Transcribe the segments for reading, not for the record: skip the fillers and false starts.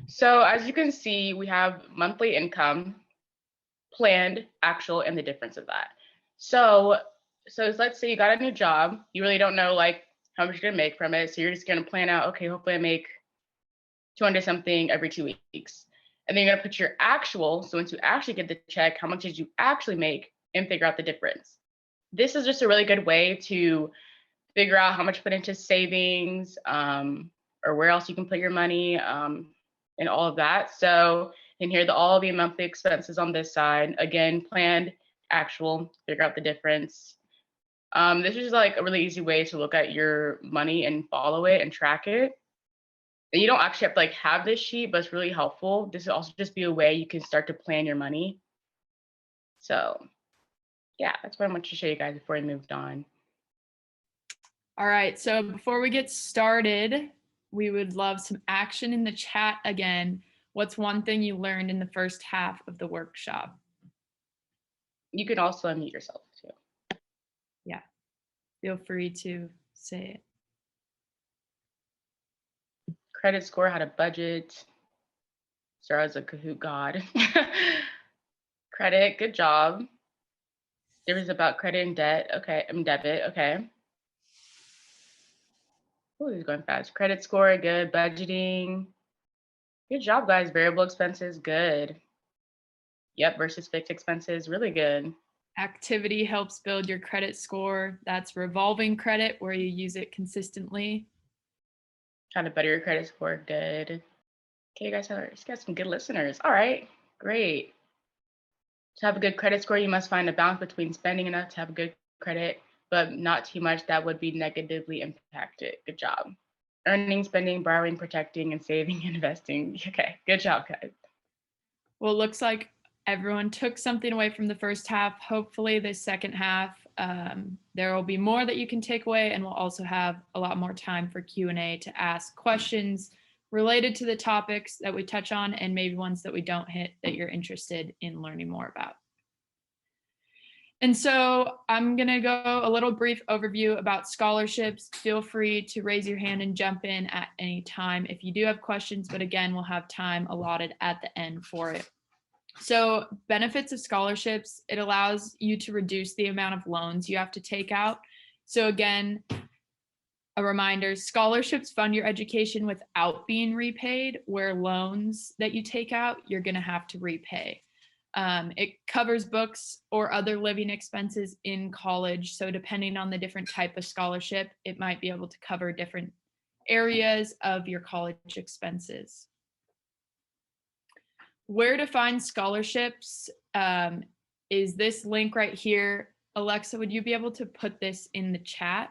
So as you can see, we have monthly income, planned, actual, and the difference of that. So, so let's say you got a new job. You really don't know like how much you're gonna make from it. So you're just gonna plan out, okay, hopefully I make 200 something every 2 weeks. And then you're gonna put your actual. So once you actually get the check, how much did you actually make and figure out the difference. This is just a really good way to figure out how much to put into savings, or where else you can put your money, and all of that. So, and here all the monthly expenses on this side. Again, planned, actual, figure out the difference. This is like a really easy way to look at your money and follow it and track it. And you don't actually have to like have this sheet, but it's really helpful. This will also just be a way you can start to plan your money. So yeah, that's what I want to show you guys before I moved on. All right, so before we get started, we would love some action in the chat again. What's one thing you learned in the first half of the workshop? You can also unmute yourself too. Yeah, feel free to say it. Credit score, how to budget. Sarah's a Kahoot god. Credit, good job. Difference about credit and debt. Okay, debit. Okay. Oh, he's going fast. Credit score, good. Budgeting. Good job, guys. Variable expenses, good. Yep, versus fixed expenses, really good. Activity helps build your credit score. That's revolving credit, where you use it consistently. How to better your credit score, good. Okay, you guys got some good listeners. All right, great. To have a good credit score, you must find a balance between spending enough to have a good credit, but not too much that would be negatively impacted. Good job. Earning, spending, borrowing, protecting, and saving and investing. Okay, good job, guys. Well, it looks like everyone took something away from the first half. Hopefully, the second half, there will be more that you can take away, and we'll also have a lot more time for Q&A to ask questions related to the topics that we touch on, and maybe ones that we don't hit that you're interested in learning more about. And so I'm going to go a little brief overview about scholarships. Feel free to raise your hand and jump in at any time if you do have questions, but again, we'll have time allotted at the end for it. So benefits of scholarships, it allows you to reduce the amount of loans you have to take out. So again, a reminder, scholarships fund your education without being repaid, where loans that you take out, you're going to have to repay. It covers books or other living expenses in college. So depending on the different type of scholarship, it might be able to cover different areas of your college expenses. Where to find scholarships is this link right here. Alexa, would you be able to put this in the chat?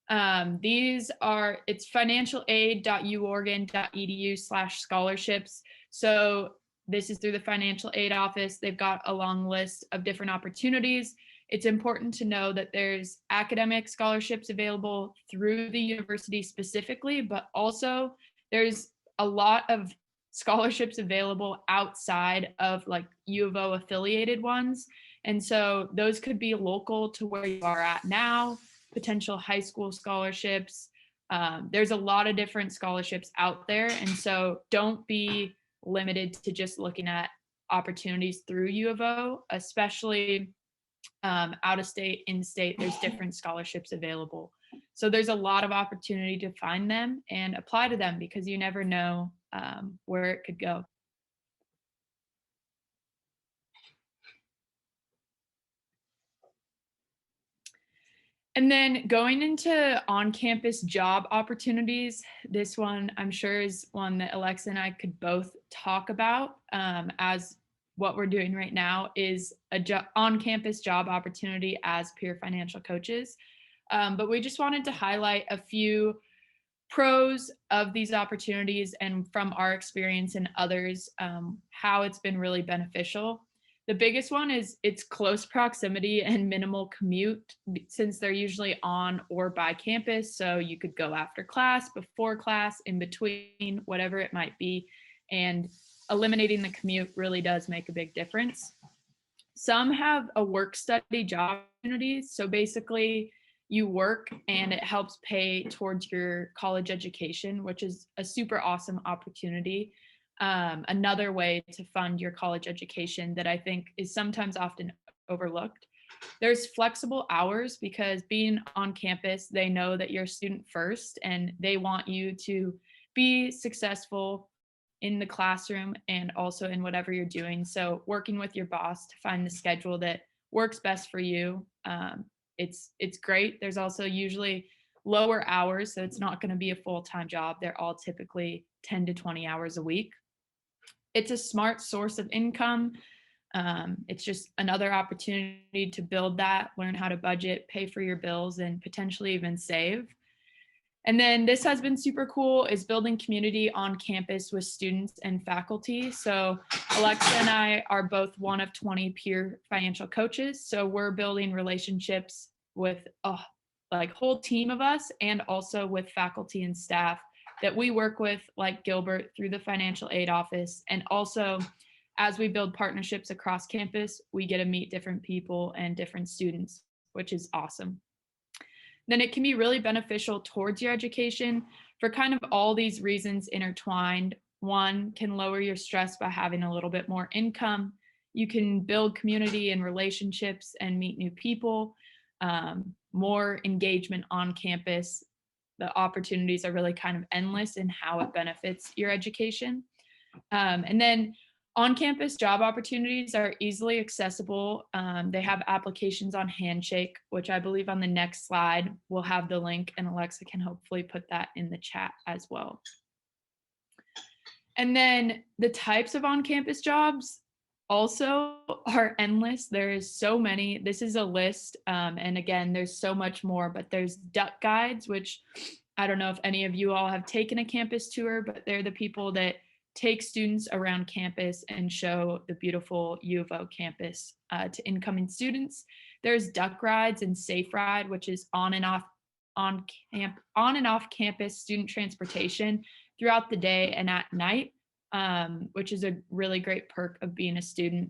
It's financialaid.uoregon.edu/scholarships. So this is through the financial aid office. They've got a long list of different opportunities. It's important to know that there's academic scholarships available through the university specifically, but also there's a lot of scholarships available outside of like U of O affiliated ones. And so those could be local to where you are at now, potential high school scholarships. There's a lot of different scholarships out there. And so don't be limited to just looking at opportunities through U of O, especially out of state, in state, there's different scholarships available. So there's a lot of opportunity to find them and apply to them because you never know where it could go. And then going into on-campus job opportunities, this one I'm sure is one that Alexa and I could both talk about, as what we're doing right now is a on-campus job opportunity as peer financial coaches. But we just wanted to highlight a few pros of these opportunities and from our experience and others, how it's been really beneficial. The biggest one is its close proximity and minimal commute, since they're usually on or by campus. So you could go after class, before class, in between, whatever it might be. And eliminating the commute really does make a big difference. Some have a work study job opportunities. So basically you work and it helps pay towards your college education, which is a super awesome opportunity. another way to fund your college education that I think is sometimes often overlooked. There's flexible hours because being on campus, they know that you're a student first and they want you to be successful in the classroom and also in whatever you're doing. So working with your boss to find the schedule that works best for you, it's great. There's also usually lower hours, so it's not going to be a full-time job. They're all typically 10 to 20 hours a week. It's a smart source of income. It's just another opportunity to build that, learn how to budget, pay for your bills, and potentially even save. And then this has been super cool is building community on campus with students and faculty. So Alexa and I are both one of 20 peer financial coaches. So we're building relationships with a whole team of us and also with faculty and staff that we work with, like Gilbert, through the financial aid office. And also as we build partnerships across campus, we get to meet different people and different students, which is awesome. Then it can be really beneficial towards your education for kind of all these reasons intertwined. One, can lower your stress by having a little bit more income. You can build community and relationships and meet new people, more engagement on campus. The opportunities are really kind of endless in how it benefits your education. And then on-campus job opportunities are easily accessible. They have applications on Handshake, which I believe on the next slide we'll have the link, and Alexa can hopefully put that in the chat as well. And then the types of on-campus jobs also are endless. There is so many. This is a list. And again, there's so much more, but there's duck guides, which I don't know if any of you all have taken a campus tour, but they're the people that take students around campus and show the beautiful U of O campus to incoming students. There's duck rides and Safe Ride, which is on and off campus student transportation throughout the day and at night, which is a really great perk of being a student.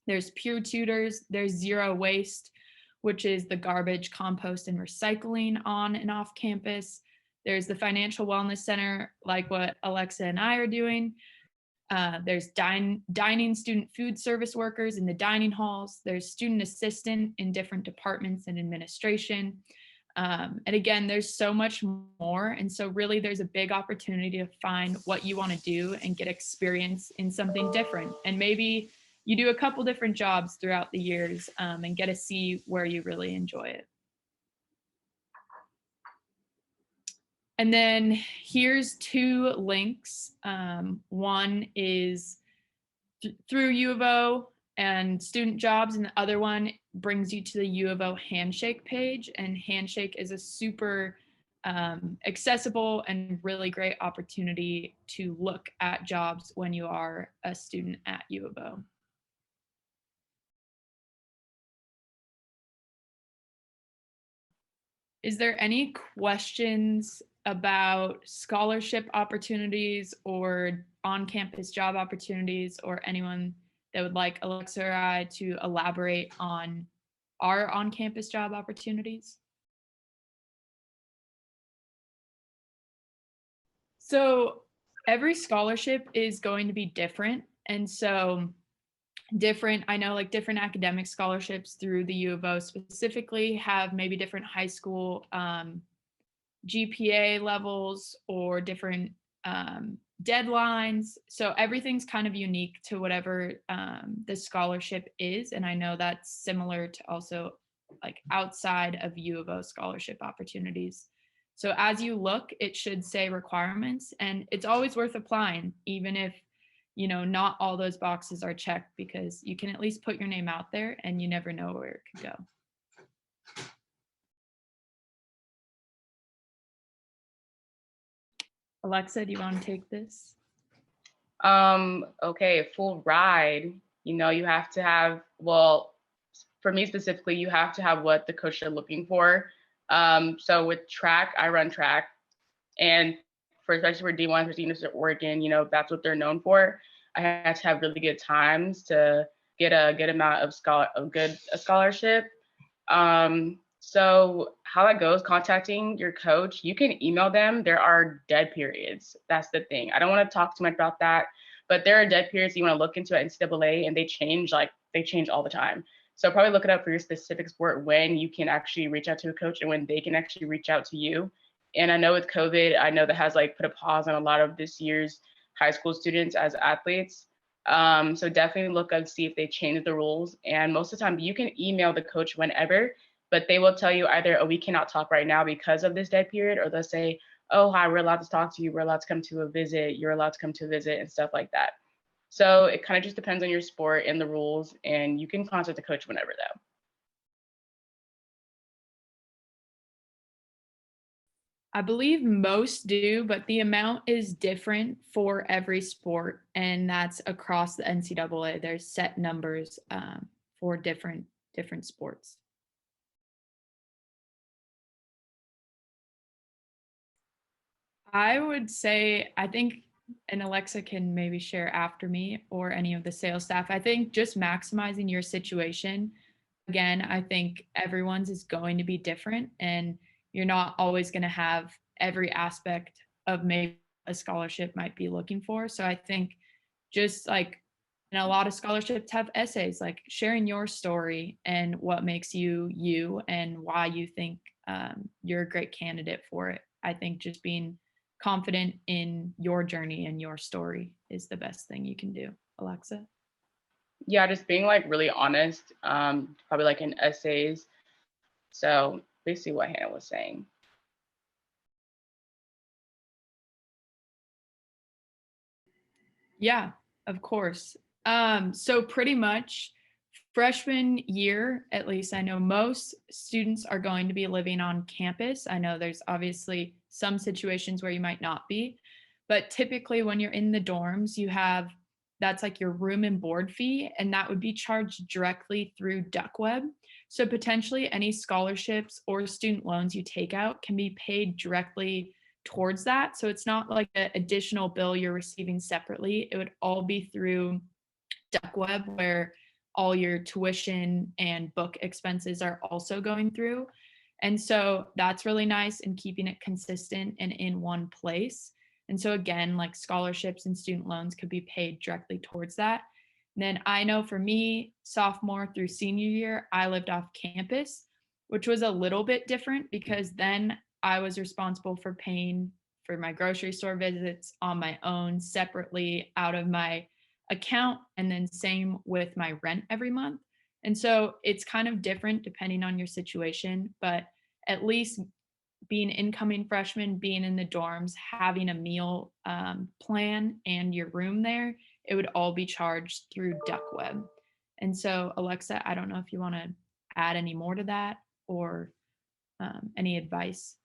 There's peer tutors, there's Zero Waste, which is the garbage, compost, and recycling on and off campus. There's the Financial Wellness Center, like what Alexa and I are doing. There's dining student food service workers in the dining halls. There's student assistant in different departments and administration. And again, there's so much more. And so really there's a big opportunity to find what you want to do and get experience in something different. And maybe you do a couple different jobs throughout the years and get to see where you really enjoy it. And then here's two links. One is through U of O and student jobs, and the other one brings you to the U of O Handshake page. And Handshake is a super accessible and really great opportunity to look at jobs when you are a student at U of O. Is there any questions about scholarship opportunities or on-campus job opportunities, or anyone that would like Alexa or I to elaborate on our on-campus job opportunities? So every scholarship is going to be different. And so I know like different academic scholarships through the U of O specifically have maybe different high school GPA levels or different deadlines. So everything's kind of unique to whatever the scholarship is. And I know that's similar to also like outside of U of O scholarship opportunities. So as you look, it should say requirements, and it's always worth applying, even if not all those boxes are checked, because you can at least put your name out there and you never know where it could go. Alexa, do you want to take this? Okay, full ride. You have to have, well, for me specifically, you have to have what the coach are looking for. So with track, I run track, and especially for D1 for seniors at Oregon, that's what they're known for. I had to have really good times to get a good amount of scholarship. So how that goes, contacting your coach, you can email them. There are dead periods. That's the thing. I don't want to talk too much about that, But there are dead periods you want to look into at NCAA, and they change all the time. So probably look it up for your specific sport when you can actually reach out to a coach and when they can actually reach out to you. And I know with COVID, I know that has like put a pause on a lot of this year's high school students as athletes. So definitely look up, see if they changed the rules. And most of the time you can email the coach whenever, but they will tell you either, oh, we cannot talk right now because of this dead period, or they'll say, oh, hi, we're allowed to talk to you. We're allowed to come to a visit. You're allowed to come to a visit and stuff like that. So it kind of just depends on your sport and the rules, and you can contact the coach whenever though. I believe most do, but the amount is different for every sport, and that's across the NCAA. There's set numbers for different sports. I would say, I think, and Alexa can maybe share after me or any of the sales staff. I think just maximizing your situation. Again, I think everyone's is going to be different, and you're not always going to have every aspect of maybe a scholarship might be looking for. So I think just like, and a lot of scholarships have essays, like sharing your story and what makes you you and why you think you're a great candidate for it. I think just being confident in your journey and your story is the best thing you can do. Alexa? Yeah, just being like really honest, probably like in essays. So basically what Hannah was saying. Yeah, of course. So pretty much freshman year, at least I know most students are going to be living on campus. I know there's obviously some situations where you might not be, but typically when you're in the dorms, you have that's like your room and board fee, and that would be charged directly through DuckWeb. So potentially any scholarships or student loans you take out can be paid directly towards that. So it's not like an additional bill you're receiving separately. It would all be through DuckWeb, where all your tuition and book expenses are also going through. And so that's really nice and keeping it consistent and in one place. And so again, like scholarships and student loans could be paid directly towards that. And then I know for me, sophomore through senior year, I lived off campus, which was a little bit different because then I was responsible for paying for my grocery store visits on my own separately out of my account, and then same with my rent every month. And so it's kind of different depending on your situation, but at least being incoming freshman, being in the dorms, having a meal plan and your room there, it would all be charged through DuckWeb. And so, Alexa, I don't know if you want to add any more to that or any advice.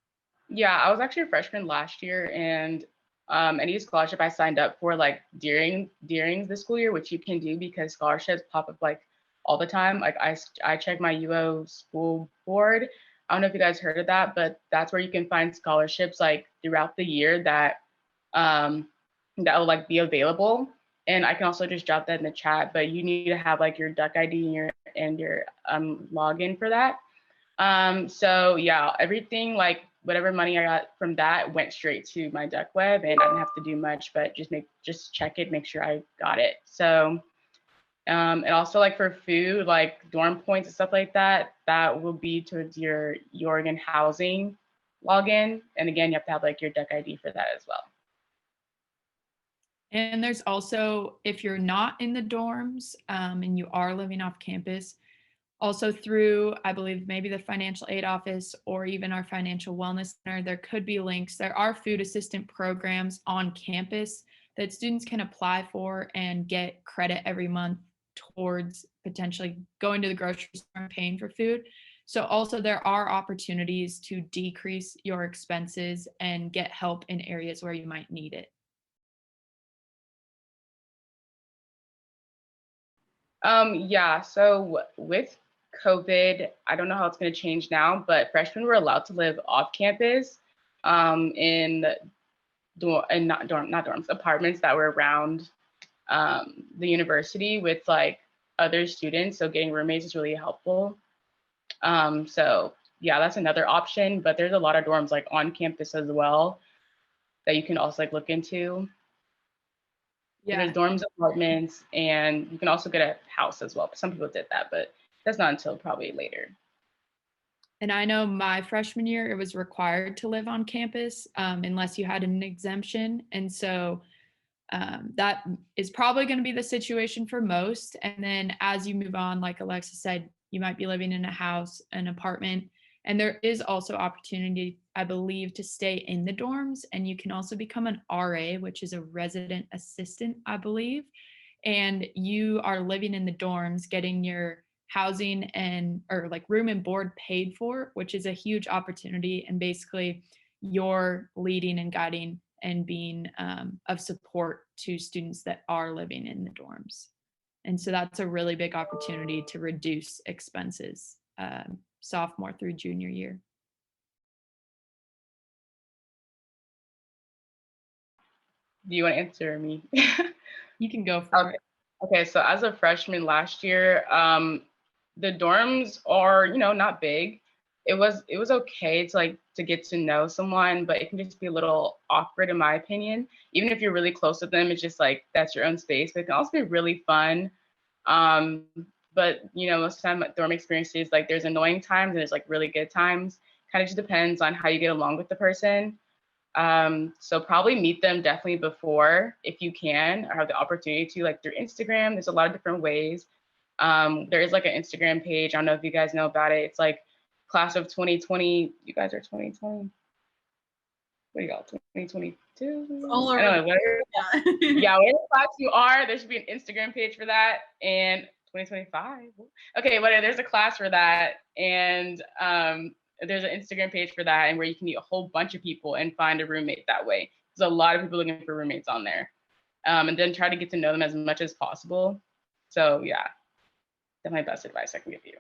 Yeah, I was actually a freshman last year, and any scholarship I signed up for like during the school year, which you can do because scholarships pop up like all the time. Like I check my UO school board. I don't know if you guys heard of that, but that's where you can find scholarships like throughout the year um that will like be available. And I can also just drop that in the chat, but you need to have like your Duck ID and your login for that. So yeah, everything like whatever money I got from that went straight to my DuckWeb, and I didn't have to do much, but just check it, make sure I got it. So and also like for food, like dorm points and stuff like that, that will be towards your Oregon housing login. And again, you have to have like your Duck ID for that as well. And there's also, if you're not in the dorms and you are living off campus, also through, I believe, maybe the financial aid office or even our financial wellness center, there could be links. There are food assistant programs on campus that students can apply for and get credit every month towards potentially going to the grocery store and paying for food. So also there are opportunities to decrease your expenses and get help in areas where you might need it. Yeah, so with COVID, I don't know how it's going to change now, but freshmen were allowed to live off campus in not dorms, apartments that were around the university with like other students. So getting roommates is really helpful. So yeah, that's another option, but there's a lot of dorms like on campus as well that you can also like look into. So there's dorms, apartments, and you can also get a house as well. Some people did that, but that's not until probably later. And I know my freshman year, it was required to live on campus unless you had an exemption. And so that is probably going to be the situation for most. And then as you move on, like Alexa said, you might be living in a house, an apartment, and there is also opportunity, I believe, to stay in the dorms. And you can also become an RA, which is a resident assistant, I believe. And you are living in the dorms, getting your housing and or like room and board paid for, which is a huge opportunity. And basically, you're leading and guiding and being of support to students that are living in the dorms. And so that's a really big opportunity to reduce expenses sophomore through junior year. Do you want to answer me? You can go for it. Okay, so as a freshman last year, the dorms are, not big. It was okay to to get to know someone, but it can just be a little awkward in my opinion. Even if you're really close with them, it's just like that's your own space. But it can also be really fun. But most of the time dorm experiences, like there's annoying times and there's like really good times. Kind of just depends on how you get along with the person. So probably meet them definitely before if you can or have the opportunity to, like through Instagram. There's a lot of different ways. There is like an Instagram page. I don't know if you guys know about it. It's like class of 2020. You guys are 2020. What do you got? 2022? All I don't know. Yeah, whatever class you are, there should be an Instagram page for that. And 2025. Okay, whatever. There's a class for that. And there's an Instagram page for that, and where you can meet a whole bunch of people and find a roommate that way. There's a lot of people looking for roommates on there. And then try to get to know them as much as possible. So yeah, that's my best advice I can give you.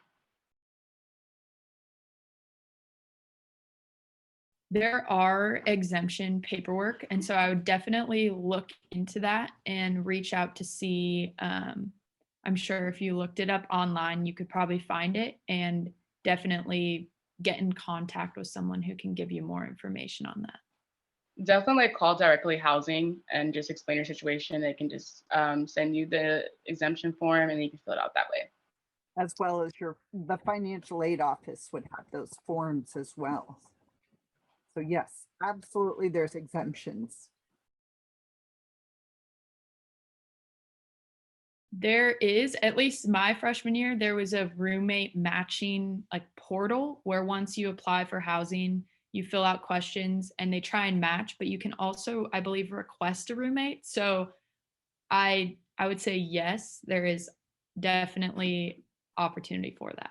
There are exemption paperwork. And so I would definitely look into that and reach out to see. I'm sure if you looked it up online, you could probably find it and definitely get in contact with someone who can give you more information on that. Definitely call directly housing and just explain your situation. They can just send you the exemption form and you can fill it out that way. As well as the financial aid office would have those forms as well. So yes, absolutely, there's exemptions. There is, at least my freshman year, there was a roommate matching like portal where once you apply for housing, you fill out questions and they try and match, but you can also, I believe, request a roommate. So I would say yes, there is definitely opportunity for that.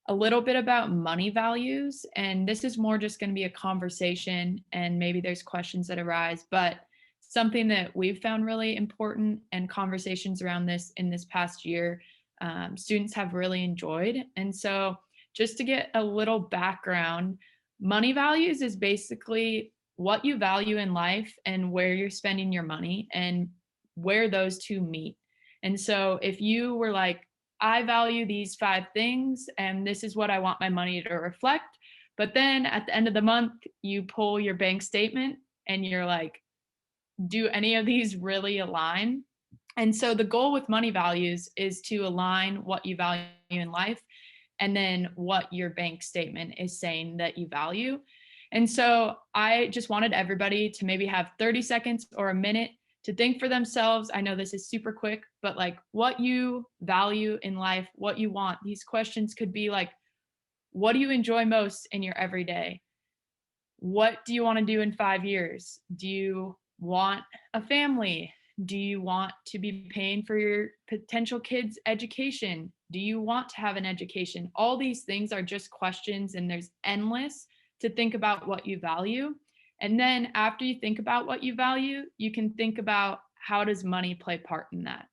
A little bit about money values, and this is more just going to be a conversation and maybe there's questions that arise, but something that we've found really important and conversations around this in this past year, students have really enjoyed. And so just to get a little background, money values is basically what you value in life and where you're spending your money and where those two meet. And so if you were like, I value these 5 things and this is what I want my money to reflect. But then at the end of the month, you pull your bank statement and you're like, do any of these really align? And so the goal with money values is to align what you value in life and then what your bank statement is saying that you value. And so I just wanted everybody to maybe have 30 seconds or a minute to think for themselves. I know this is super quick, but like what you value in life, what you want. These questions could be like, what do you enjoy most in your everyday? What do you want to do in 5 years? Do you want a family? Do you want to be paying for your potential kids' education? Do you want to have an education? All these things are just questions, and there's endless to think about what you value. And then after you think about what you value, you can think about how does money play part in that.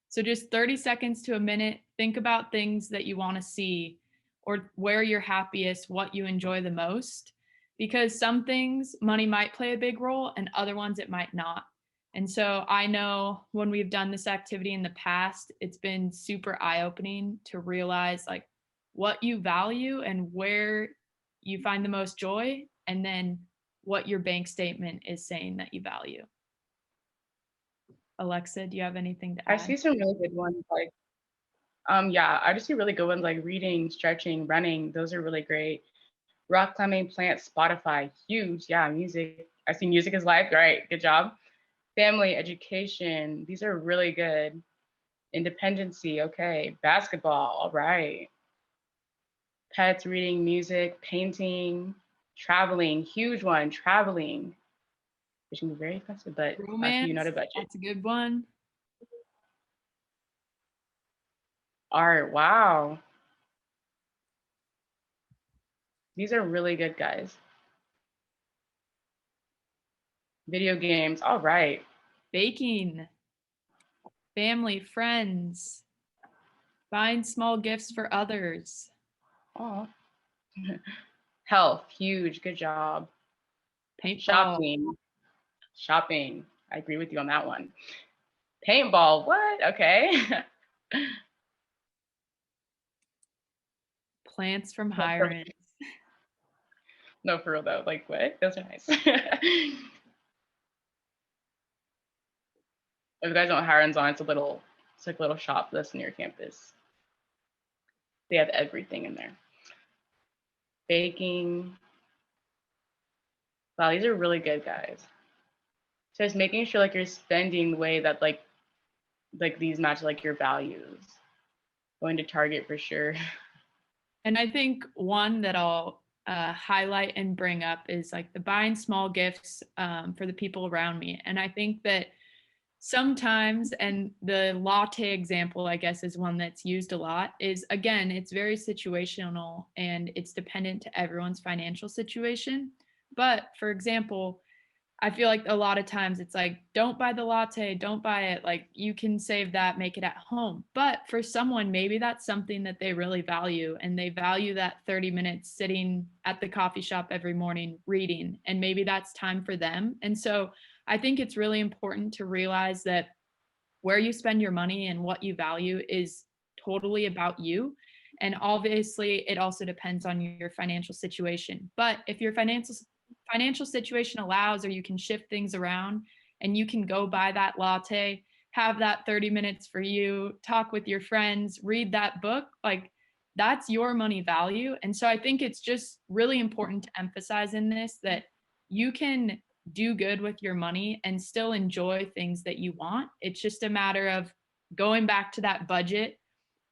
So just 30 seconds to a minute, think about things that you want to see or where you're happiest, what you enjoy the most, because some things money might play a big role and other ones it might not. And so I know when we've done this activity in the past, it's been super eye-opening to realize like what you value and where you find the most joy, and then what your bank statement is saying that you value. Alexa, do you have anything to I add? see some really good ones like yeah, I just see really good ones like reading, stretching, running. Those are really great. Rock climbing, plants, Spotify, huge. Yeah, music. I see music is life. Right, good job. Family, education. These are really good. Independency, okay. Basketball, all right. Pets, reading, music, painting, traveling, huge one. Traveling, which can be very expensive, but that's you, not Romance, a budget. that's a good one. Art, wow. These are really good, guys. Video games, all right. Baking, family, friends, buying small gifts for others. Oh. Health, huge, good job. Paintball, Shopping. I agree with you on that one. Paintball, what? Okay. plants from No, for, Hirons. no, for real though. Like what? Those are nice. If you guys don't hire on, it's like a little shop that's near campus. They have everything in there. Baking. Wow, these are really good, guys. So it's making sure like you're spending the way that like these match like your values. Going to Target for sure. And I think one that I'll highlight and bring up is like the buying small gifts for the people around me. And I think that sometimes, and the latte example, I guess, is one that's used a lot, is again, it's very situational and it's dependent to everyone's financial situation. But for example, I feel like a lot of times it's like, don't buy the latte, don't buy it. Like you can save that, make it at home. But for someone, maybe that's something that they really value and they value that 30 minutes sitting at the coffee shop every morning reading. And maybe that's time for them. And so I think it's really important to realize that where you spend your money and what you value is totally about you. And obviously, it also depends on your financial situation. But if your financial situation allows, or you can shift things around and you can go buy that latte, have that 30 minutes for you, talk with your friends, read that book, like that's your money value. And so I think it's just really important to emphasize in this that you can do good with your money and still enjoy things that you want. It's just a matter of going back to that budget,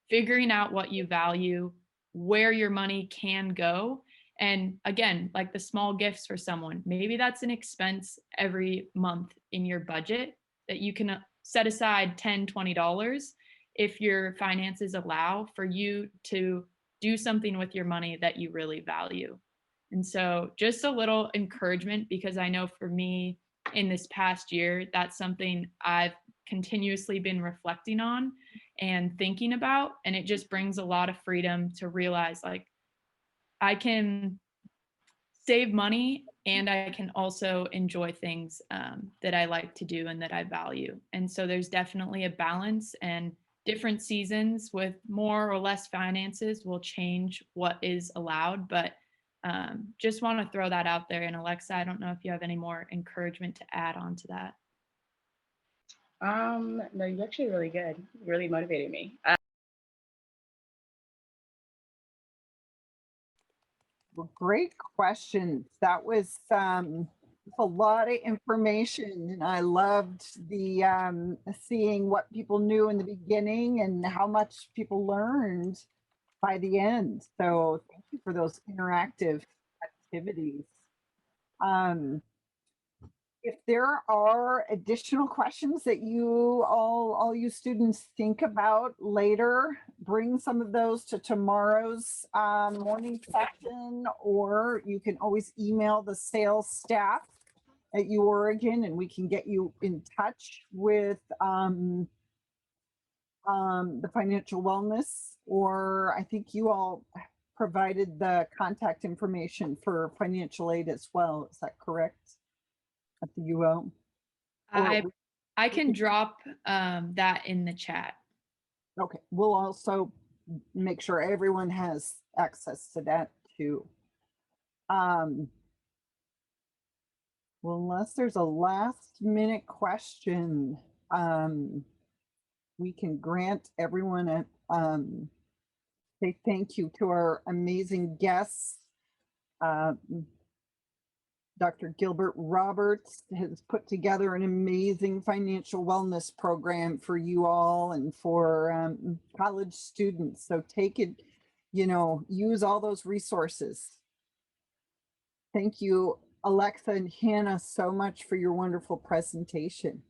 figuring out what you value, where your money can go. And again, like the small gifts for someone, maybe that's an expense every month in your budget that you can set aside $10, $20 if your finances allow for you to do something with your money that you really value. And so just a little encouragement, because I know for me in this past year, that's something I've continuously been reflecting on and thinking about. And it just brings a lot of freedom to realize like I can save money and I can also enjoy things that I like to do and that I value. And so there's definitely a balance, and different seasons with more or less finances will change what is allowed. But just want to throw that out there. And Alexa, I don't know if you have any more encouragement to add on to that. No, you're actually really good. You really motivated me. Well, great questions. That was a lot of information, and I loved the seeing what people knew in the beginning and how much people learned by the end. So thank you for those interactive activities. Um, if there are additional questions that you all you students think about later, bring some of those to tomorrow's morning session, or you can always email the sales staff at UOregon and we can get you in touch with the financial wellness, or I think you all provided the contact information for financial aid as well. Is that correct? At the UO? I can drop that in the chat. Okay, we'll also make sure everyone has access to that too. Well, unless there's a last minute question, we can grant everyone a, say thank you to our amazing guests. Dr. Gilbert Roberts has put together an amazing financial wellness program for you all and for college students. So take it, use all those resources. Thank you, Alexa and Hannah, so much for your wonderful presentation.